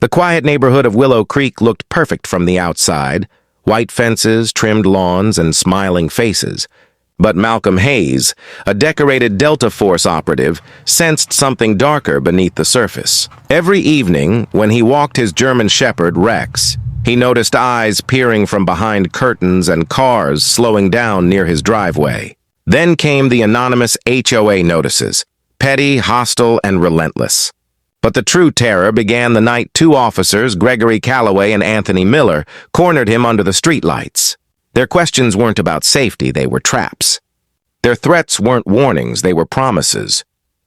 The quiet neighborhood of Willow Creek looked perfect from the outside, white fences, trimmed lawns, and smiling faces. But Malcolm Hayes, a decorated Delta Force operative, sensed something darker beneath the surface. Every evening, when he walked his German Shepherd, Rex, he noticed eyes peering from behind curtains and cars slowing down near his driveway. Then came the anonymous HOA notices, petty, hostile, and relentless. But the true terror began the night two officers, Gregory Calloway and Anthony Miller, cornered him under the streetlights. Their questions weren't about safety, they were traps. Their threats weren't warnings, they were promises.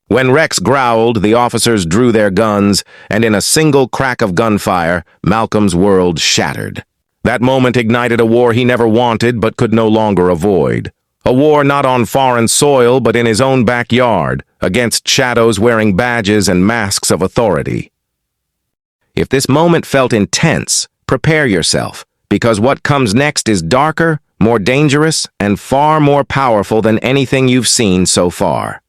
When Rex growled, the officers drew their guns, and in a single crack of gunfire, Malcolm's world shattered. That moment ignited a war he never wanted but could no longer avoid. A war not on foreign soil but in his own backyard, against shadows wearing badges and masks of authority. If this moment felt intense, prepare yourself, because what comes next is darker, more dangerous, and far more powerful than anything you've seen so far.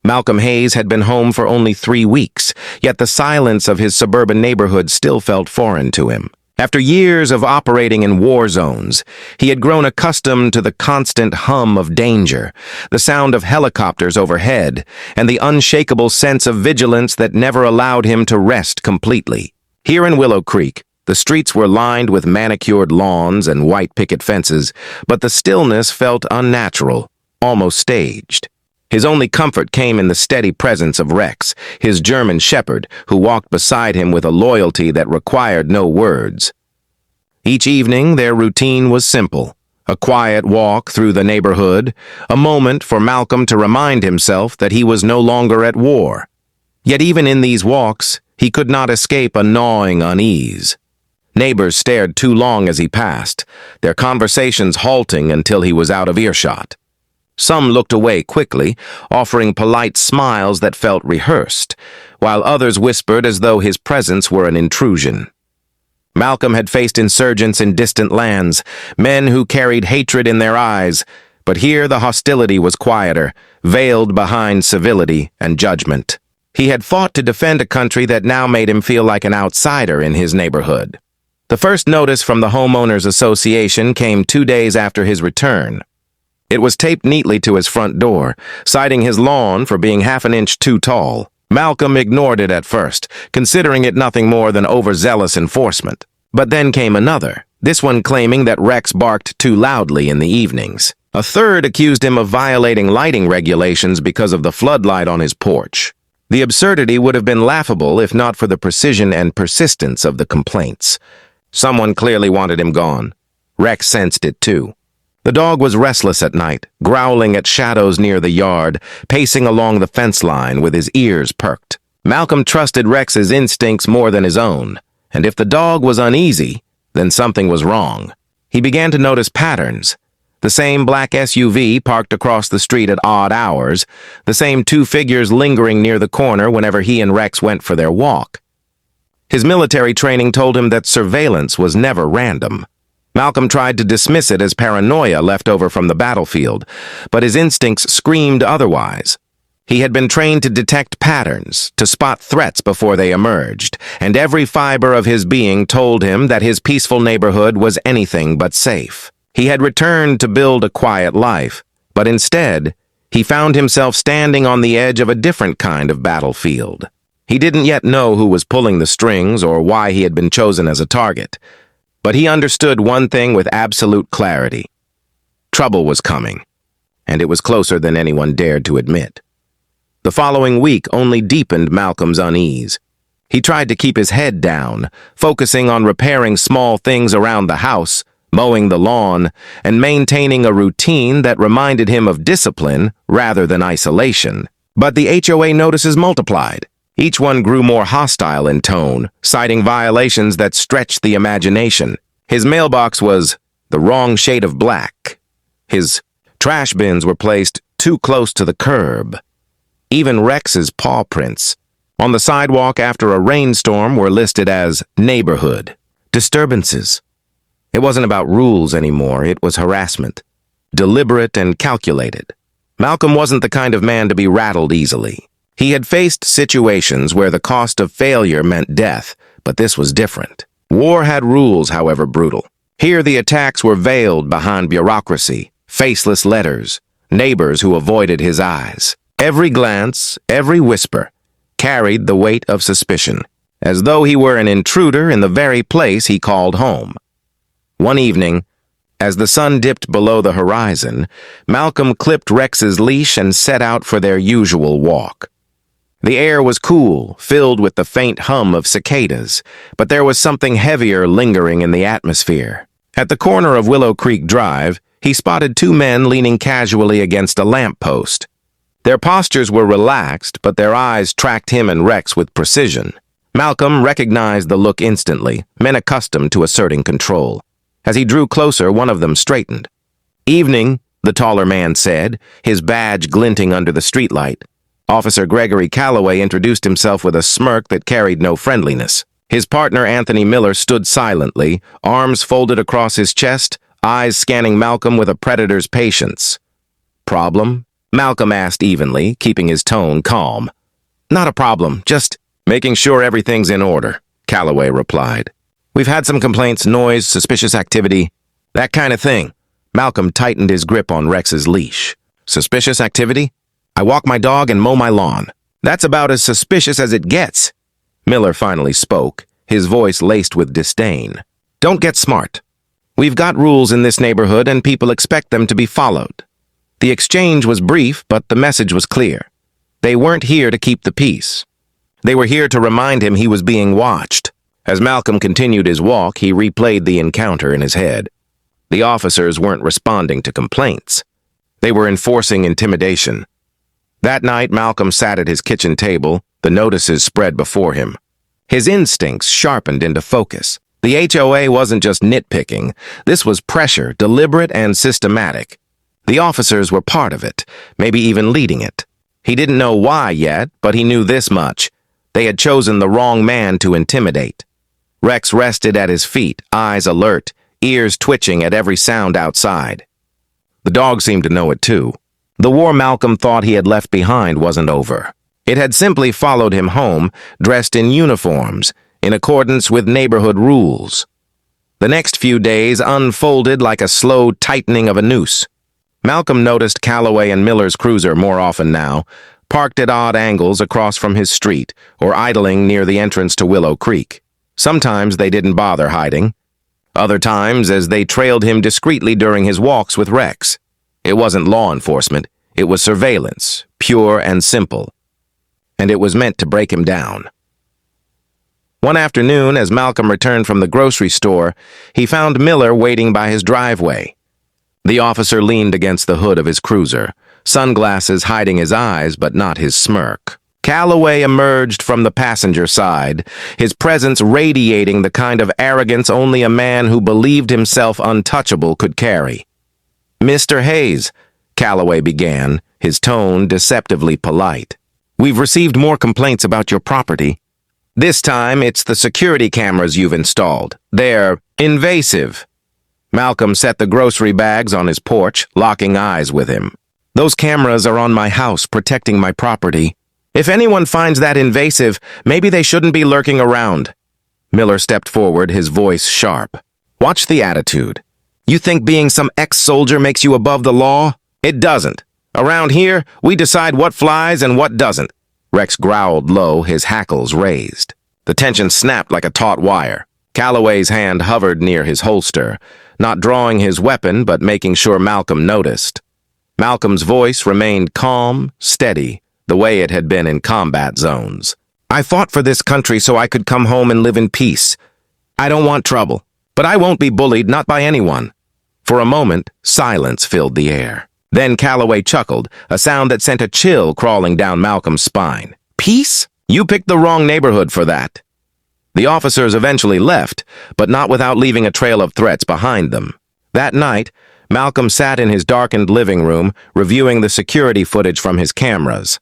Malcolm Hayes had been home for only 3 weeks, yet the silence of his suburban neighborhood still felt foreign to him. After years of operating in war zones, he had grown accustomed to the constant hum of danger, the sound of helicopters overhead, and the unshakable sense of vigilance that never allowed him to rest completely. Here in Willow Creek, the streets were lined with manicured lawns and white picket fences, but the stillness felt unnatural, almost staged. His only comfort came in the steady presence of Rex, his German Shepherd, who walked beside him with a loyalty that required no words. Each evening, their routine was simple. A quiet walk through the neighborhood, a moment for Malcolm to remind himself that he was no longer at war. Yet even in these walks, he could not escape a gnawing unease. Neighbors stared too long as he passed, their conversations halting until he was out of earshot. Some looked away quickly, offering polite smiles that felt rehearsed, while others whispered as though his presence were an intrusion. Malcolm had faced insurgents in distant lands, men who carried hatred in their eyes, but here the hostility was quieter, veiled behind civility and judgment. He had fought to defend a country that now made him feel like an outsider in his neighborhood. The first notice from the Homeowners Association came 2 days after his return. It was taped neatly to his front door, citing his lawn for being half an inch too tall. Malcolm ignored it at first, considering it nothing more than overzealous enforcement. But then came another, this one claiming that Rex barked too loudly in the evenings. A third accused him of violating lighting regulations because of the floodlight on his porch. The absurdity would have been laughable if not for the precision and persistence of the complaints. Someone clearly wanted him gone. Rex sensed it too. The dog was restless at night, growling at shadows near the yard, pacing along the fence line with his ears perked. Malcolm trusted Rex's instincts more than his own, and if the dog was uneasy, then something was wrong. He began to notice patterns. The same black SUV parked across the street at odd hours, the same two figures lingering near the corner whenever he and Rex went for their walk. His military training told him that surveillance was never random. Malcolm tried to dismiss it as paranoia left over from the battlefield, but his instincts screamed otherwise. He had been trained to detect patterns, to spot threats before they emerged, and every fiber of his being told him that his peaceful neighborhood was anything but safe. He had returned to build a quiet life, but instead, he found himself standing on the edge of a different kind of battlefield. He didn't yet know who was pulling the strings or why he had been chosen as a target. But he understood one thing with absolute clarity. Trouble was coming, and it was closer than anyone dared to admit. The following week only deepened Malcolm's unease. He tried to keep his head down, focusing on repairing small things around the house, mowing the lawn, and maintaining a routine that reminded him of discipline rather than isolation. But the HOA notices multiplied. Each one grew more hostile in tone, citing violations that stretched the imagination. His mailbox was the wrong shade of black. His trash bins were placed too close to the curb. Even Rex's paw prints on the sidewalk after a rainstorm were listed as neighborhood disturbances. It wasn't about rules anymore, it was harassment. Deliberate and calculated. Malcolm wasn't the kind of man to be rattled easily. He had faced situations where the cost of failure meant death, But this was different. War had rules, however brutal. Here the attacks were veiled behind bureaucracy, faceless letters, neighbors who avoided his eyes. Every glance, every whisper, carried the weight of suspicion, as though he were an intruder in the very place he called home. One evening, as the sun dipped below the horizon, Malcolm clipped Rex's leash and set out for their usual walk. The air was cool, filled with the faint hum of cicadas, but there was something heavier lingering in the atmosphere. At the corner of Willow Creek Drive, he spotted two men leaning casually against a lamppost. Their postures were relaxed, but their eyes tracked him and Rex with precision. Malcolm recognized the look instantly, men accustomed to asserting control. As he drew closer, one of them straightened. "Evening," the taller man said, his badge glinting under the streetlight. Officer Gregory Calloway introduced himself with a smirk that carried no friendliness. His partner, Anthony Miller, stood silently, arms folded across his chest, eyes scanning Malcolm with a predator's patience. "Problem?" Malcolm asked evenly, keeping his tone calm. "Not a problem, just making sure everything's in order," Calloway replied. "We've had some complaints, noise, suspicious activity, that kind of thing." Malcolm tightened his grip on Rex's leash. "Suspicious activity? I walk my dog and mow my lawn. That's about as suspicious as it gets." Miller finally spoke, his voice laced with disdain. "Don't get smart. We've got rules in this neighborhood and people expect them to be followed." The exchange was brief, but the message was clear. They weren't here to keep the peace. They were here to remind him he was being watched. As Malcolm continued his walk, he replayed the encounter in his head. The officers weren't responding to complaints. They were enforcing intimidation. That night, Malcolm sat at his kitchen table, the notices spread before him. His instincts sharpened into focus. The HOA wasn't just nitpicking. This was pressure, deliberate and systematic. The officers were part of it, maybe even leading it. He didn't know why yet, but he knew this much. They had chosen the wrong man to intimidate. Rex rested at his feet, eyes alert, ears twitching at every sound outside. The dog seemed to know it too. The war Malcolm thought he had left behind wasn't over. It had simply followed him home, dressed in uniforms, in accordance with neighborhood rules. The next few days unfolded like a slow tightening of a noose. Malcolm noticed Calloway and Miller's cruiser more often now, parked at odd angles across from his street or idling near the entrance to Willow Creek. Sometimes they didn't bother hiding. Other times, as they trailed him discreetly during his walks with Rex. It wasn't law enforcement, it was surveillance, pure and simple. And it was meant to break him down. One afternoon, as Malcolm returned from the grocery store, he found Miller waiting by his driveway. The officer leaned against the hood of his cruiser, sunglasses hiding his eyes but not his smirk. Calloway emerged from the passenger side, his presence radiating the kind of arrogance only a man who believed himself untouchable could carry. "Mr. Hayes," Calloway began, his tone deceptively polite. "We've received more complaints about your property. This time, it's the security cameras you've installed. They're invasive." Malcolm set the grocery bags on his porch, locking eyes with him. "Those cameras are on my house, protecting my property. If anyone finds that invasive, maybe they shouldn't be lurking around." Miller stepped forward, his voice sharp. "Watch the attitude. You think being some ex-soldier makes you above the law? It doesn't. Around here, we decide what flies and what doesn't." Rex growled low, his hackles raised. The tension snapped like a taut wire. Calloway's hand hovered near his holster, not drawing his weapon but making sure Malcolm noticed. Malcolm's voice remained calm, steady, the way it had been in combat zones. "I fought for this country so I could come home and live in peace. I don't want trouble, but I won't be bullied, not by anyone." For a moment, silence filled the air. Then Calloway chuckled, a sound that sent a chill crawling down Malcolm's spine. "Peace? You picked the wrong neighborhood for that." The officers eventually left, but not without leaving a trail of threats behind them. That night, Malcolm sat in his darkened living room, reviewing the security footage from his cameras.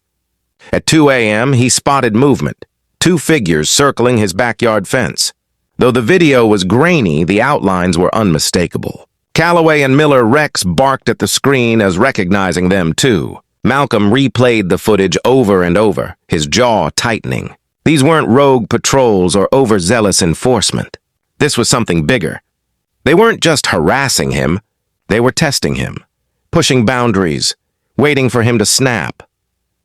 At 2 a.m., he spotted movement, two figures circling his backyard fence. Though the video was grainy, the outlines were unmistakable. Calloway and Miller Rex barked at the screen as recognizing them too. Malcolm replayed the footage over and over, his jaw tightening. These weren't rogue patrols or overzealous enforcement. This was something bigger. They weren't just harassing him, they were testing him, pushing boundaries, waiting for him to snap.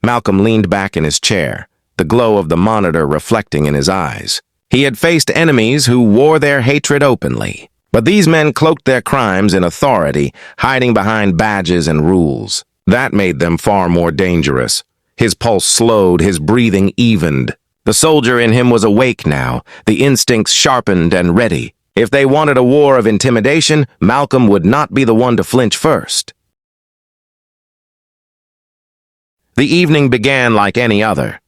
Malcolm leaned back in his chair, the glow of the monitor reflecting in his eyes. He had faced enemies who wore their hatred openly, but these men cloaked their crimes in authority, hiding behind badges and rules. That made them far more dangerous. His pulse slowed, his breathing evened. The soldier in him was awake now, the instincts sharpened and ready. If they wanted a war of intimidation, Malcolm would not be the one to flinch first. The evening began like any other.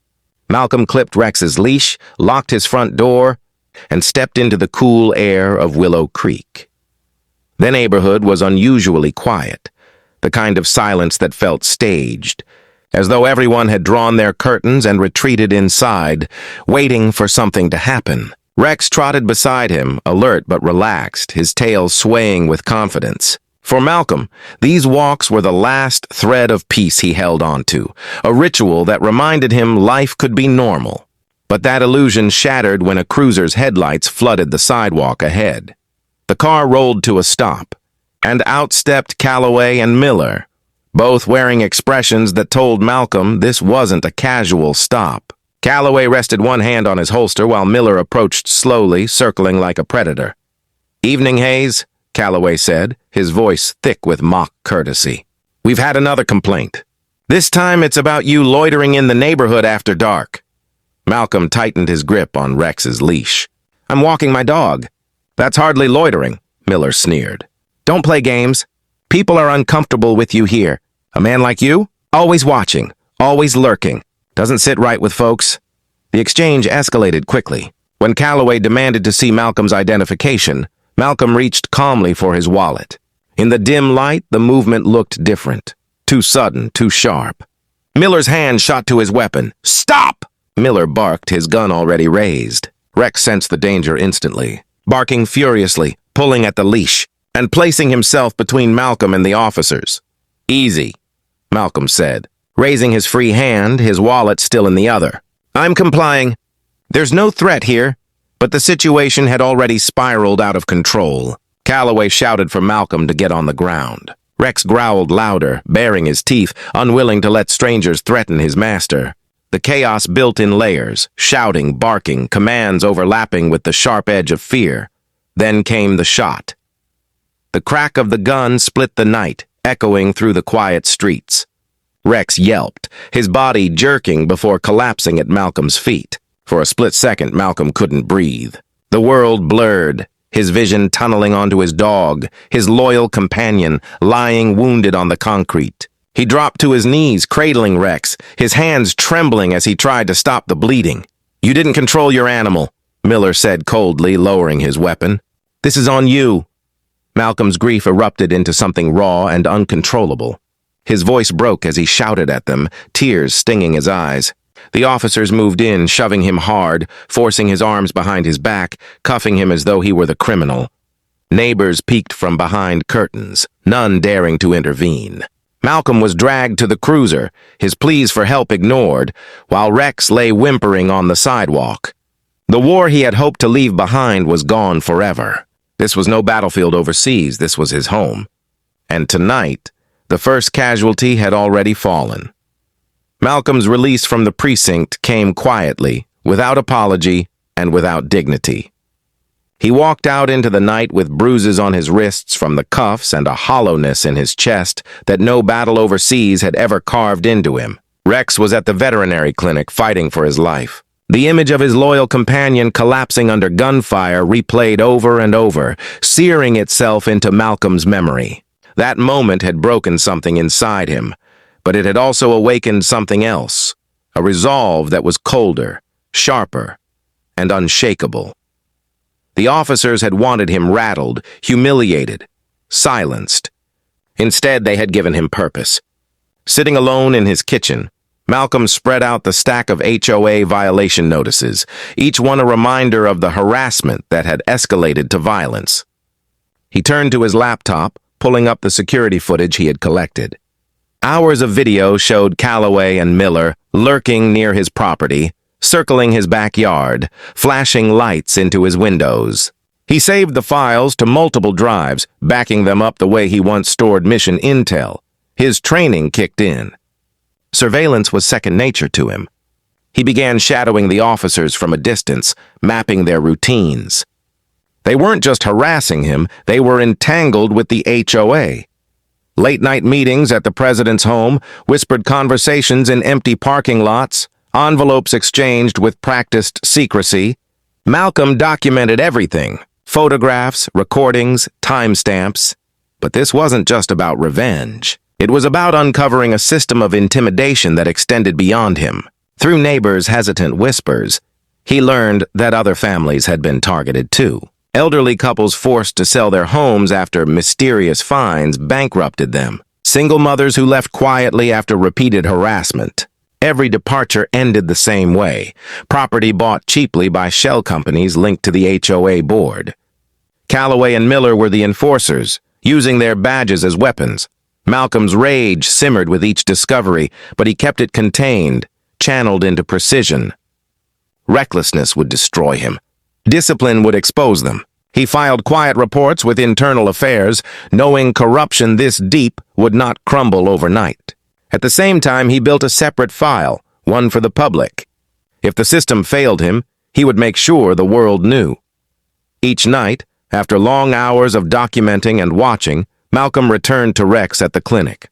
Malcolm clipped Rex's leash, locked his front door, and stepped into the cool air of Willow Creek. The neighborhood was unusually quiet, the kind of silence that felt staged, as though everyone had drawn their curtains and retreated inside, waiting for something to happen. Rex trotted beside him, alert but relaxed, his tail swaying with confidence. For Malcolm, these walks were the last thread of peace he held onto, a ritual that reminded him life could be normal. But that illusion shattered when a cruiser's headlights flooded the sidewalk ahead. The car rolled to a stop, and out stepped Calloway and Miller, both wearing expressions that told Malcolm this wasn't a casual stop. Calloway rested one hand on his holster while Miller approached slowly, circling like a predator. "Evening, Hayes," Calloway said, his voice thick with mock courtesy. "We've had another complaint. This time it's about you loitering in the neighborhood after dark." Malcolm tightened his grip on Rex's leash. "I'm walking my dog." "That's hardly loitering," Miller sneered. "Don't play games. People are uncomfortable with you here. A man like you? Always watching, always lurking. Doesn't sit right with folks." The exchange escalated quickly. When Calloway demanded to see Malcolm's identification, Malcolm reached calmly for his wallet. In the dim light, the movement looked different. Too sudden, too sharp. Miller's hand shot to his weapon. "Stop!" Miller barked, his gun already raised. Rex sensed the danger instantly, barking furiously, pulling at the leash, and placing himself between Malcolm and the officers. "Easy," Malcolm said, raising his free hand, his wallet still in the other. "I'm complying. There's no threat here." But the situation had already spiraled out of control. Calloway shouted for Malcolm to get on the ground. Rex growled louder, baring his teeth, unwilling to let strangers threaten his master. The chaos built in layers, shouting, barking, commands overlapping with the sharp edge of fear. Then came the shot. The crack of the gun split the night, echoing through the quiet streets. Rex yelped, his body jerking before collapsing at Malcolm's feet. For a split second, Malcolm couldn't breathe. The world blurred, his vision tunneling onto his dog, his loyal companion, lying wounded on the concrete. He dropped to his knees, cradling Rex, his hands trembling as he tried to stop the bleeding. "You didn't control your animal," Miller said coldly, lowering his weapon. "This is on you." Malcolm's grief erupted into something raw and uncontrollable. His voice broke as he shouted at them, tears stinging his eyes. The officers moved in, shoving him hard, forcing his arms behind his back, cuffing him as though he were the criminal. Neighbors peeked from behind curtains, none daring to intervene. Malcolm was dragged to the cruiser, his pleas for help ignored, while Rex lay whimpering on the sidewalk. The war he had hoped to leave behind was gone forever. This was no battlefield overseas, this was his home. And tonight, the first casualty had already fallen. Malcolm's release from the precinct came quietly, without apology and without dignity. He walked out into the night with bruises on his wrists from the cuffs and a hollowness in his chest that no battle overseas had ever carved into him. Rex was at the veterinary clinic fighting for his life. The image of his loyal companion collapsing under gunfire replayed over and over, searing itself into Malcolm's memory. That moment had broken something inside him, but it had also awakened something else, a resolve that was colder, sharper, and unshakable. The officers had wanted him rattled, humiliated, silenced. Instead, they had given him purpose. Sitting alone in his kitchen, Malcolm spread out the stack of HOA violation notices, each one a reminder of the harassment that had escalated to violence. He turned to his laptop, pulling up the security footage he had collected. Hours of video showed Calloway and Miller lurking near his property, circling his backyard, flashing lights into his windows. He saved the files to multiple drives, backing them up the way he once stored mission intel. His training kicked in. Surveillance was second nature to him. He began shadowing the officers from a distance, mapping their routines. They weren't just harassing him, they were entangled with the HOA. Late-night meetings at the president's home, whispered conversations in empty parking lots, envelopes exchanged with practiced secrecy. Malcolm documented everything: photographs, recordings, timestamps. But this wasn't just about revenge. It was about uncovering a system of intimidation that extended beyond him. Through neighbors' hesitant whispers, he learned that other families had been targeted too. Elderly couples forced to sell their homes after mysterious fines bankrupted them. Single mothers who left quietly after repeated harassment. Every departure ended the same way: property bought cheaply by shell companies linked to the HOA board. Calloway and Miller were the enforcers, using their badges as weapons. Malcolm's rage simmered with each discovery, but he kept it contained, channeled into precision. Recklessness would destroy him. Discipline would expose them. He filed quiet reports with internal affairs, knowing corruption this deep would not crumble overnight. At the same time, he built a separate file, one for the public. If the system failed him, he would make sure the world knew. Each night, after long hours of documenting and watching, Malcolm returned to Rex at the clinic.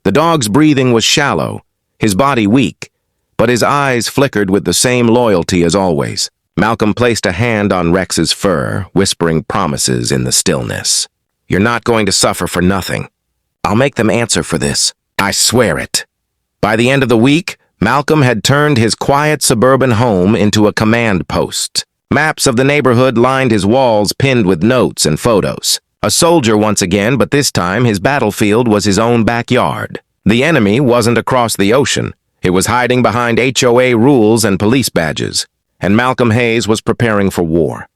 The dog's breathing was shallow, his body weak, but his eyes flickered with the same loyalty as always. Malcolm placed a hand on Rex's fur, whispering promises in the stillness. "You're not going to suffer for nothing. I'll make them answer for this. I swear it." By the end of the week, Malcolm had turned his quiet suburban home into a command post. Maps of the neighborhood lined his walls, pinned with notes and photos. A soldier once again, but this time his battlefield was his own backyard. The enemy wasn't across the ocean. It was hiding behind HOA rules and police badges. And Malcolm Hayes was preparing for war.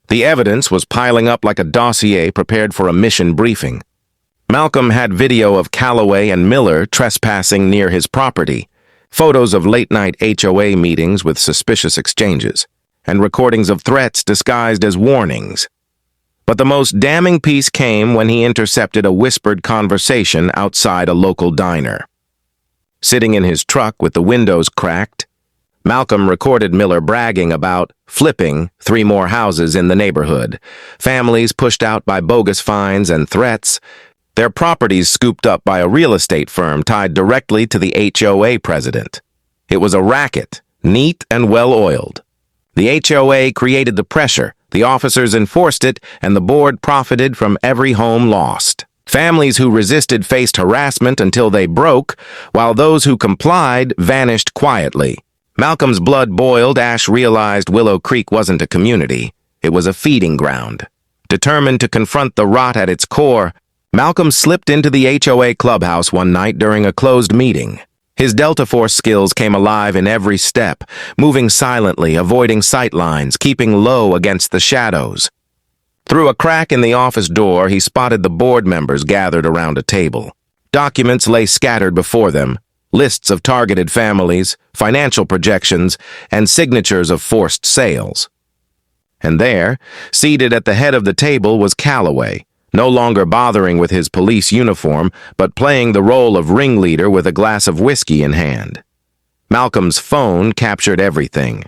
The evidence was piling up like a dossier prepared for a mission briefing. Malcolm had video of Calloway and Miller trespassing near his property, photos of late-night HOA meetings with suspicious exchanges, and recordings of threats disguised as warnings. But the most damning piece came when he intercepted a whispered conversation outside a local diner. Sitting in his truck with the windows cracked, Malcolm recorded Miller bragging about flipping 3 more houses in the neighborhood, families pushed out by bogus fines and threats, their properties scooped up by a real estate firm tied directly to the HOA president. It was a racket, neat and well-oiled. The HOA created the pressure, the officers enforced it, and the board profited from every home lost. Families who resisted faced harassment until they broke, while those who complied vanished quietly. Malcolm's blood boiled. Ash realized Willow Creek wasn't a community. It was a feeding ground. Determined to confront the rot at its core, Malcolm slipped into the HOA clubhouse one night during a closed meeting. His Delta Force skills came alive in every step, moving silently, avoiding sight lines, keeping low against the shadows. Through a crack in the office door, he spotted the board members gathered around a table. Documents lay scattered before them, lists of targeted families, financial projections, and signatures of forced sales. And there, seated at the head of the table, was Calloway, no longer bothering with his police uniform, but playing the role of ringleader with a glass of whiskey in hand. Malcolm's phone captured everything.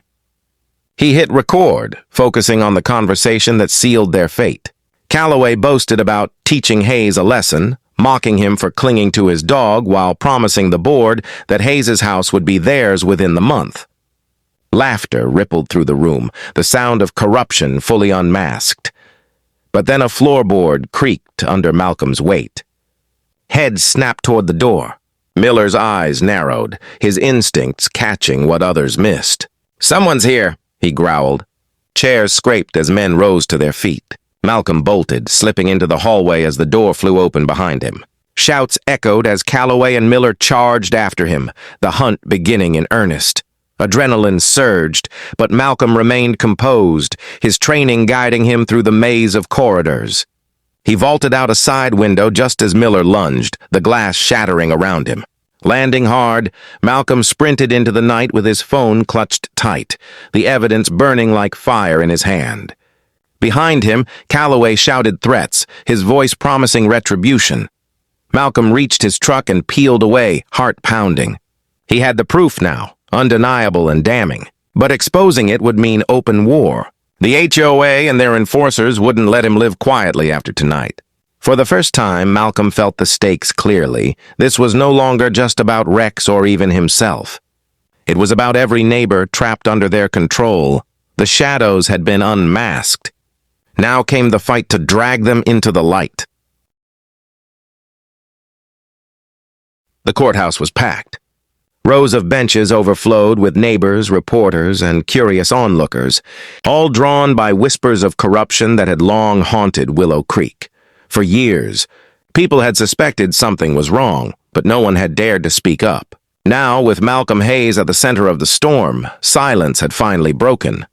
He hit record, focusing on the conversation that sealed their fate. Calloway boasted about teaching Hayes a lesson, mocking him for clinging to his dog while promising the board that Hayes's house would be theirs within the month. Laughter rippled through the room, the sound of corruption fully unmasked. But then a floorboard creaked under Malcolm's weight. Heads snapped toward the door. Miller's eyes narrowed, his instincts catching what others missed. "Someone's here," he growled. Chairs scraped as men rose to their feet. Malcolm bolted, slipping into the hallway as the door flew open behind him. Shouts echoed as Calloway and Miller charged after him, the hunt beginning in earnest. Adrenaline surged, but Malcolm remained composed, his training guiding him through the maze of corridors. He vaulted out a side window just as Miller lunged, the glass shattering around him. Landing hard, Malcolm sprinted into the night with his phone clutched tight, the evidence burning like fire in his hand. Behind him, Calloway shouted threats, his voice promising retribution. Malcolm reached his truck and peeled away, heart pounding. He had the proof now, undeniable and damning. But exposing it would mean open war. The HOA and their enforcers wouldn't let him live quietly after tonight. For the first time, Malcolm felt the stakes clearly. This was no longer just about Rex or even himself. It was about every neighbor trapped under their control. The shadows had been unmasked. Now came the fight to drag them into the light. The courthouse was packed. Rows of benches overflowed with neighbors, reporters, and curious onlookers, all drawn by whispers of corruption that had long haunted Willow Creek. For years, people had suspected something was wrong, but no one had dared to speak up. Now, with Malcolm Hayes at the center of the storm, silence had finally broken.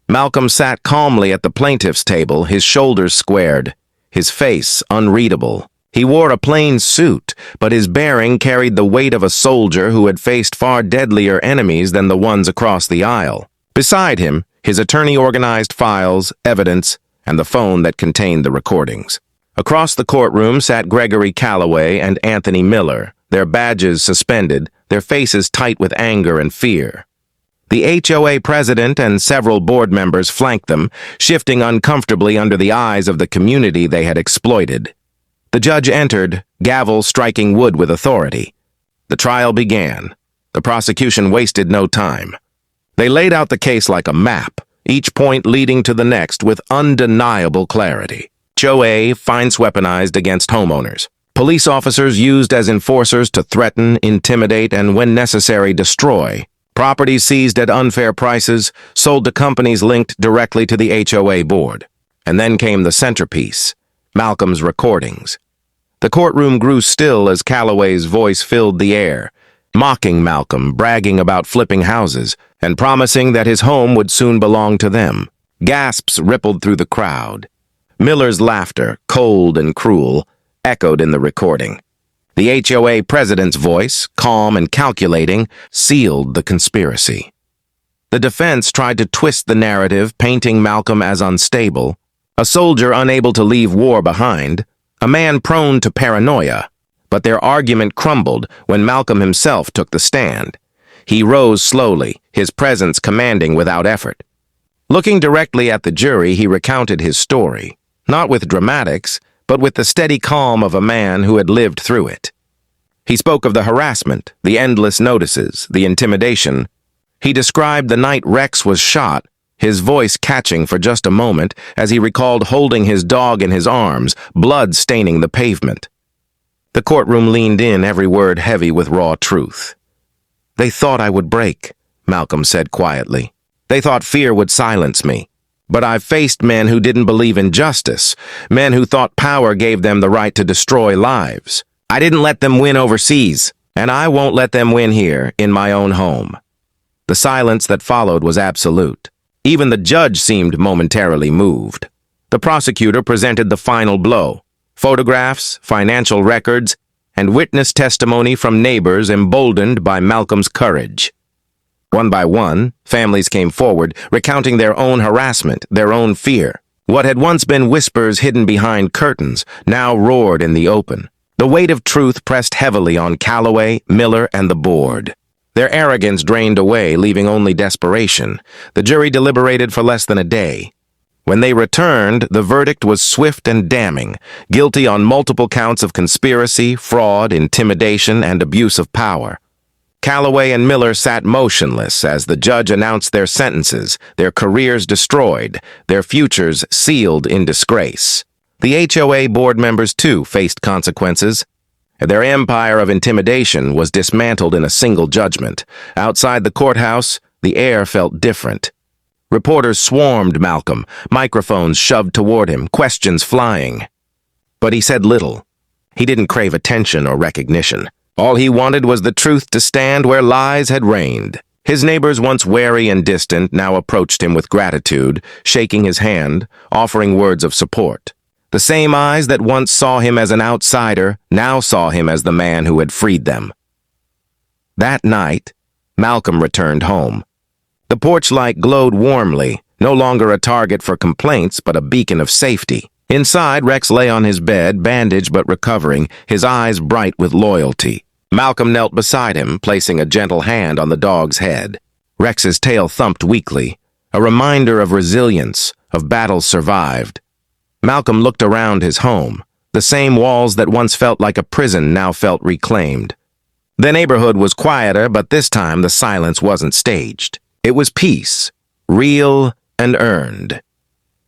Malcolm sat calmly at the plaintiff's table, his shoulders squared, his face unreadable. He wore a plain suit, but his bearing carried the weight of a soldier who had faced far deadlier enemies than the ones across the aisle. Beside him, his attorney organized files, evidence, and the phone that contained the recordings. Across the courtroom sat Gregory Calloway and Anthony Miller, their badges suspended, their faces tight with anger and fear. The HOA president and several board members flanked them, shifting uncomfortably under the eyes of the community they had exploited. The judge entered, gavel striking wood with authority. The trial began. The prosecution wasted no time. They laid out the case like a map, each point leading to the next with undeniable clarity. HOA fines weaponized against homeowners. Police officers used as enforcers to threaten, intimidate, and when necessary, destroy. Properties seized at unfair prices, sold to companies linked directly to the HOA board. And then came the centerpiece, Malcolm's recordings. The courtroom grew still as Calloway's voice filled the air, mocking Malcolm, bragging about flipping houses, and promising that his home would soon belong to them. Gasps rippled through the crowd. Miller's laughter, cold and cruel, echoed in the recording. The HOA president's voice, calm and calculating, sealed the conspiracy. The defense tried to twist the narrative, painting Malcolm as unstable, a soldier unable to leave war behind, a man prone to paranoia. But their argument crumbled when Malcolm himself took the stand. He rose slowly, his presence commanding without effort. Looking directly at the jury, he recounted his story. Not with dramatics, but with the steady calm of a man who had lived through it. He spoke of the harassment, the endless notices, the intimidation. He described the night Rex was shot, his voice catching for just a moment as he recalled holding his dog in his arms, blood staining the pavement. The courtroom leaned in, every word heavy with raw truth. "They thought I would break," Malcolm said quietly. "They thought fear would silence me. But I've faced men who didn't believe in justice, men who thought power gave them the right to destroy lives. I didn't let them win overseas, and I won't let them win here, in my own home." The silence that followed was absolute. Even the judge seemed momentarily moved. The prosecutor presented the final blow: photographs, financial records, and witness testimony from neighbors emboldened by Malcolm's courage. One by one, families came forward, recounting their own harassment, their own fear. What had once been whispers hidden behind curtains now roared in the open. The weight of truth pressed heavily on Calloway, Miller, and the board. Their arrogance drained away, leaving only desperation. The jury deliberated for less than a day. When they returned, the verdict was swift and damning, guilty on multiple counts of conspiracy, fraud, intimidation, and abuse of power. Calloway and Miller sat motionless as the judge announced their sentences, their careers destroyed, their futures sealed in disgrace. The HOA board members, too, faced consequences. Their empire of intimidation was dismantled in a single judgment. Outside the courthouse, the air felt different. Reporters swarmed Malcolm, microphones shoved toward him, questions flying. But he said little. He didn't crave attention or recognition. All he wanted was the truth to stand where lies had reigned. His neighbors, once wary and distant, now approached him with gratitude, shaking his hand, offering words of support. The same eyes that once saw him as an outsider now saw him as the man who had freed them. That night, Malcolm returned home. The porch light glowed warmly, no longer a target for complaints but a beacon of safety. Inside, Rex lay on his bed, bandaged but recovering, his eyes bright with loyalty. Malcolm knelt beside him, placing a gentle hand on the dog's head. Rex's tail thumped weakly, a reminder of resilience, of battles survived. Malcolm looked around his home. The same walls that once felt like a prison now felt reclaimed. The neighborhood was quieter, but this time the silence wasn't staged. It was peace, real and earned.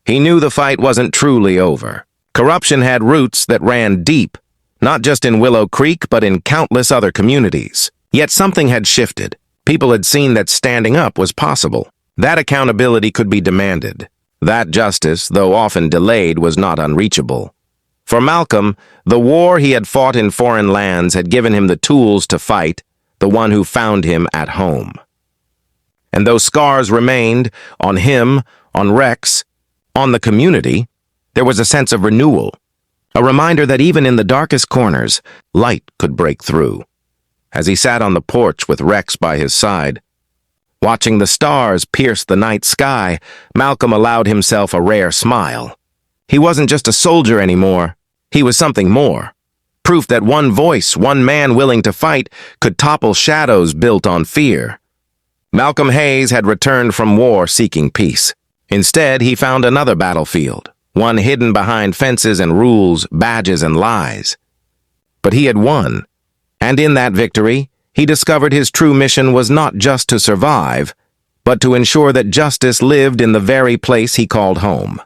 He knew the fight wasn't truly over. Corruption had roots that ran deep, not just in Willow Creek, but in countless other communities. Yet something had shifted. People had seen that standing up was possible. That accountability could be demanded. That justice, though often delayed, was not unreachable. For Malcolm, the war he had fought in foreign lands had given him the tools to fight the one who found him at home. And those scars remained on him, on Rex, on the community. There was a sense of renewal, a reminder that even in the darkest corners, light could break through. As he sat on the porch with Rex by his side, watching the stars pierce the night sky, Malcolm allowed himself a rare smile. He wasn't just a soldier anymore. He was something more. Proof that one voice, one man willing to fight, could topple shadows built on fear. Malcolm Hayes had returned from war seeking peace. Instead, he found another battlefield, one hidden behind fences and rules, badges and lies. But he had won, and in that victory, he discovered his true mission was not just to survive, but to ensure that justice lived in the very place he called home.